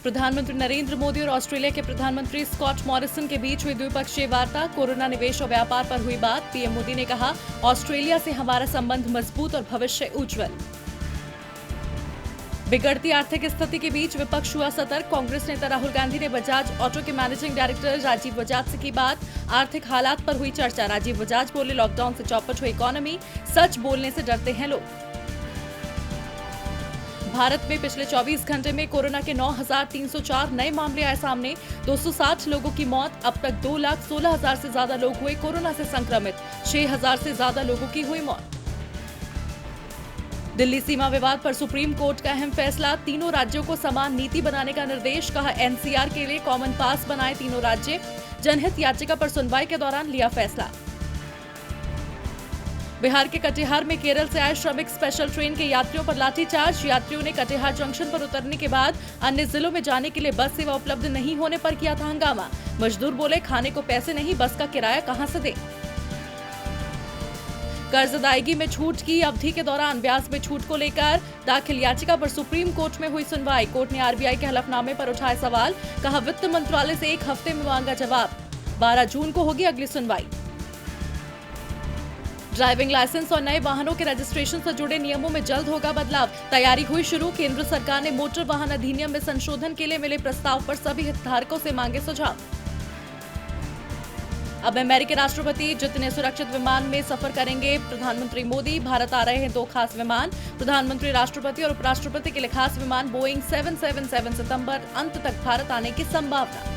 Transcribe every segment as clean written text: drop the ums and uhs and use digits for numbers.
प्रधानमंत्री नरेंद्र मोदी और ऑस्ट्रेलिया के प्रधानमंत्री स्कॉट मॉरिसन के बीच हुई द्विपक्षीय वार्ता। कोरोना, निवेश और व्यापार पर हुई बात। पीएम मोदी ने कहा, ऑस्ट्रेलिया से हमारा संबंध मजबूत और भविष्य उज्जवल। बिगड़ती आर्थिक स्थिति के बीच विपक्ष हुआ सतर्क। कांग्रेस नेता राहुल गांधी ने बजाज ऑटो के मैनेजिंग डायरेक्टर राजीव बजाज से की बात। आर्थिक हालात पर हुई चर्चा। राजीव बजाज बोले, लॉकडाउन से चौपट हुई इकोनॉमी, सच बोलने से डरते हैं लोग। भारत में पिछले 24 घंटे में कोरोना के 9,304 नए मामले आए सामने। 260 लोगों की मौत। अब तक 2,16,000 से ज्यादा लोग हुए कोरोना से संक्रमित। 6,000 से ज्यादा लोगों की हुई मौत। दिल्ली सीमा विवाद पर सुप्रीम कोर्ट का अहम फैसला। तीनों राज्यों को समान नीति बनाने का निर्देश। कहा, एनसीआर के लिए कॉमन पास बनाए तीनों राज्य। जनहित याचिका पर सुनवाई के दौरान लिया फैसला। बिहार के कटिहार में केरल से आए श्रमिक स्पेशल ट्रेन के यात्रियों पर लाठीचार्ज। यात्रियों ने कटिहार जंक्शन पर उतरने के बाद अन्य जिलों में जाने के लिए बस सेवा उपलब्ध नहीं होने पर किया था हंगामा। मजदूर बोले, खाने को पैसे नहीं, बस का किराया कहां से दें। कर्ज अदायगी में छूट की अवधि के दौरान ब्याज में छूट को लेकर दाखिल याचिका पर सुप्रीम कोर्ट में हुई सुनवाई। कोर्ट ने आरबीआई के हलफनामे पर उठाए सवाल। कहा, वित्त मंत्रालय से 1 हफ्ते में मांगा जवाब। 12 जून को होगी अगली सुनवाई। ड्राइविंग लाइसेंस और नए वाहनों के रजिस्ट्रेशन से जुड़े नियमों में जल्द होगा बदलाव। तैयारी हुई शुरू। केंद्र सरकार ने मोटर वाहन अधिनियम में संशोधन के लिए मिले प्रस्ताव पर सभी हितधारकों से मांगे सुझाव। अब अमेरिकी राष्ट्रपति जितने सुरक्षित विमान में सफर करेंगे प्रधानमंत्री मोदी। भारत आ रहे हैं 2 खास विमान। प्रधानमंत्री, राष्ट्रपति और उपराष्ट्रपति के लिए खास विमान बोइंग 777 सितंबर अंत तक भारत आने की संभावना।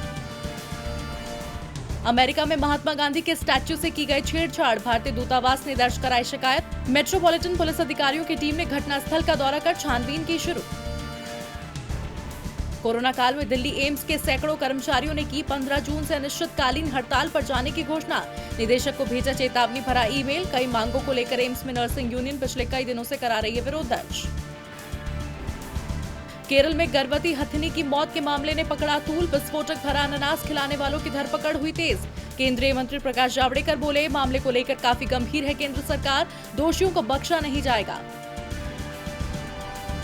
अमेरिका में महात्मा गांधी के स्टैच्यू से की गई छेड़छाड़। भारतीय दूतावास ने दर्ज कराई शिकायत। मेट्रोपॉलिटन पुलिस अधिकारियों की टीम ने घटनास्थल का दौरा कर छानबीन की शुरू। कोरोना काल में दिल्ली एम्स के सैकड़ों कर्मचारियों ने की 15 जून से अनिश्चितकालीन हड़ताल पर जाने की घोषणा। निदेशक को भेजा चेतावनी भरा ईमेल। कई मांगों को लेकर एम्स में नर्सिंग यूनियन पिछले कई दिनों से करा रही है विरोध दर्ज। केरल में गर्भवती हथिनी की मौत के मामले ने पकड़ा तूल। विस्फोटक भरा अनानास खिलाने वालों की धरपकड़ हुई तेज। केंद्रीय मंत्री प्रकाश जावड़ेकर बोले, मामले को लेकर काफी गंभीर है केंद्र सरकार, दोषियों को बख्शा नहीं जाएगा।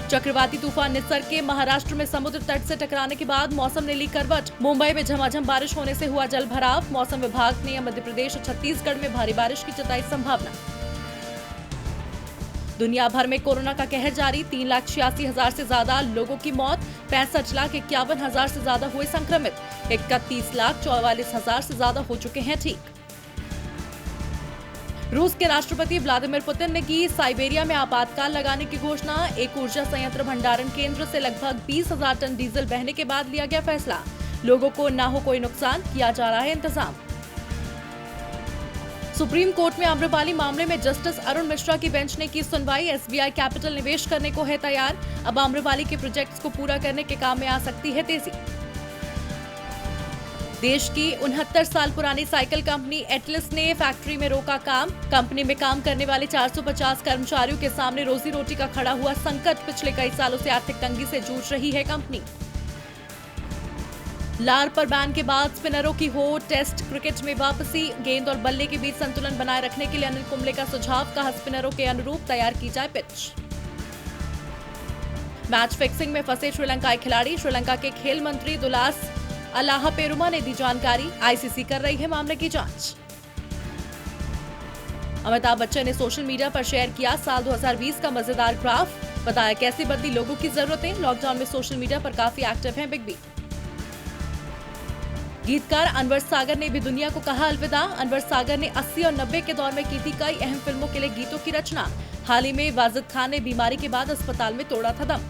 चक्रवाती तूफान निसर्ग के महाराष्ट्र में समुद्र तट से टकराने के बाद मौसम ने ली करवट। मुंबई में झमाझम बारिश होने से हुआ जल भराव। मौसम विभाग ने मध्य प्रदेश और छत्तीसगढ़ में भारी बारिश की जताई संभावना। दुनिया भर में कोरोना का कहर जारी। 3,86,000 से ज्यादा लोगों की मौत। 65,51,000 से ज्यादा हुए संक्रमित। 31,44,000 से ज्यादा हो चुके हैं ठीक। रूस के राष्ट्रपति व्लादिमीर पुतिन ने की साइबेरिया में आपातकाल लगाने की घोषणा। एक ऊर्जा संयंत्र भंडारण केंद्र से लगभग 20,000 टन डीजल बहने के बाद लिया गया फैसला। लोगों को न हो कोई नुकसान, किया जा रहा है इंतजाम। सुप्रीम कोर्ट में आम्रपाली मामले में जस्टिस अरुण मिश्रा की बेंच ने की सुनवाई। एसबीआई कैपिटल निवेश करने को है तैयार। अब आम्रपाली के प्रोजेक्ट्स को पूरा करने के काम में आ सकती है तेजी। देश की 69 साल पुरानी साइकिल कंपनी एटलस ने फैक्ट्री में रोका काम। कंपनी में काम करने वाले 450 कर्मचारियों के सामने रोजी रोटी का खड़ा हुआ संकट। पिछले कई सालों से आर्थिक तंगी से जूझ रही है कंपनी। लार पर बैन के बाद स्पिनरों की हो टेस्ट क्रिकेट में वापसी। गेंद और बल्ले के बीच संतुलन बनाए रखने के लिए अनिल कुंबले का सुझाव। कहा, स्पिनरों के अनुरूप तैयार की जाए पिच। मैच फिक्सिंग में फंसे श्रीलंकाई खिलाड़ी। श्रीलंका के खेल मंत्री दुलास अलाहा पेरुमा ने दी जानकारी। आईसीसी कर रही है मामले की जांच। अमिताभ बच्चन ने सोशल मीडिया पर शेयर किया साल 2020 का मजेदार ग्राफ। बताया कैसे बदली लोगों की जरूरतें। लॉकडाउन में सोशल मीडिया पर काफी एक्टिव हैं बिग बी। गीतकार अनवर सागर ने भी दुनिया को कहा अलविदा। अनवर सागर ने 80 और 90 के दौर में की थी कई अहम फिल्मों के लिए गीतों की रचना। हाल ही में वाजिद खान ने बीमारी के बाद अस्पताल में तोड़ा था दम।